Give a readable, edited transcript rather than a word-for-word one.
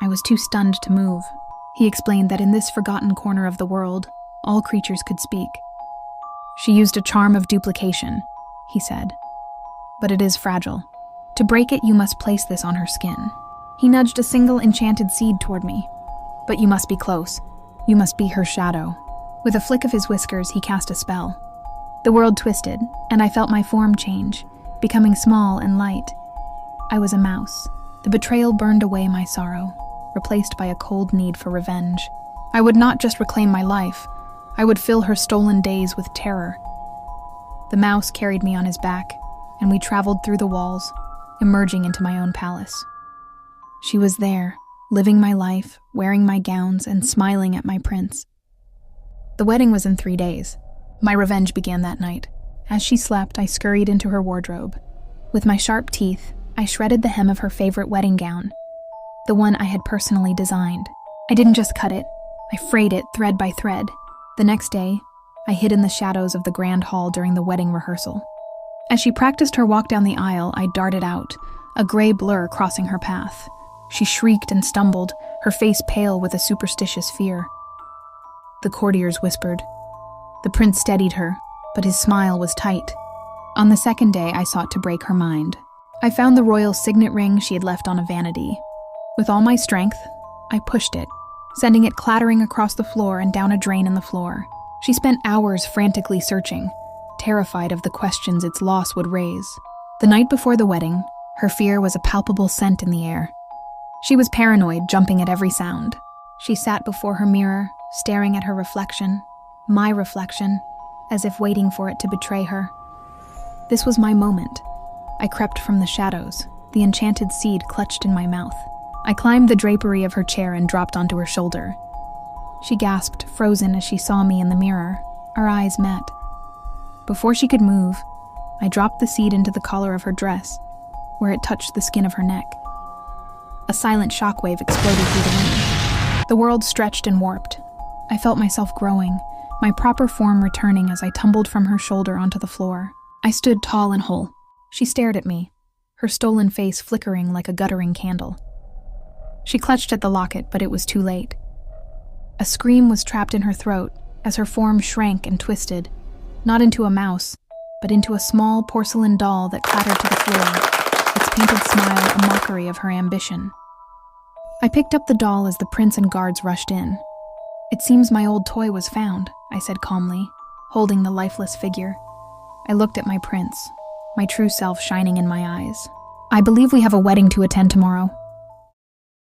I was too stunned to move. He explained that in this forgotten corner of the world, all creatures could speak. She used a charm of duplication, he said. But it is fragile. To break it, you must place this on her skin. He nudged a single enchanted seed toward me. But you must be close. You must be her shadow. With a flick of his whiskers, he cast a spell. The world twisted, and I felt my form change, becoming small and light. I was a mouse. The betrayal burned away my sorrow, replaced by a cold need for revenge. I would not just reclaim my life. I would fill her stolen days with terror. The mouse carried me on his back, and we traveled through the walls, emerging into my own palace. She was there, living my life, wearing my gowns, and smiling at my prince. The wedding was in 3 days. My revenge began that night. As she slept, I scurried into her wardrobe. With my sharp teeth, I shredded the hem of her favorite wedding gown, the one I had personally designed. I didn't just cut it, I frayed it thread by thread. The next day, I hid in the shadows of the grand hall during the wedding rehearsal. As she practiced her walk down the aisle, I darted out, a gray blur crossing her path. She shrieked and stumbled, her face pale with a superstitious fear. The courtiers whispered. The prince steadied her, but his smile was tight. On the second day, I sought to break her mind. I found the royal signet ring she had left on a vanity. With all my strength, I pushed it, sending it clattering across the floor and down a drain in the floor. She spent hours frantically searching, terrified of the questions its loss would raise. The night before the wedding, her fear was a palpable scent in the air. She was paranoid, jumping at every sound. She sat before her mirror, staring at her reflection, my reflection, as if waiting for it to betray her. This was my moment. I crept from the shadows, the enchanted seed clutched in my mouth. I climbed the drapery of her chair and dropped onto her shoulder. She gasped, frozen as she saw me in the mirror. Our eyes met. Before she could move, I dropped the seed into the collar of her dress, where it touched the skin of her neck. A silent shockwave exploded through the room. The world stretched and warped. I felt myself growing, my proper form returning as I tumbled from her shoulder onto the floor. I stood tall and whole. She stared at me, her stolen face flickering like a guttering candle. She clutched at the locket, but it was too late. A scream was trapped in her throat as her form shrank and twisted, not into a mouse, but into a small porcelain doll that clattered to the floor, its painted smile a mockery of her ambition. I picked up the doll as the prince and guards rushed in. "It seems my old toy was found," I said calmly, holding the lifeless figure. I looked at my prince, my true self shining in my eyes. "I believe we have a wedding to attend tomorrow.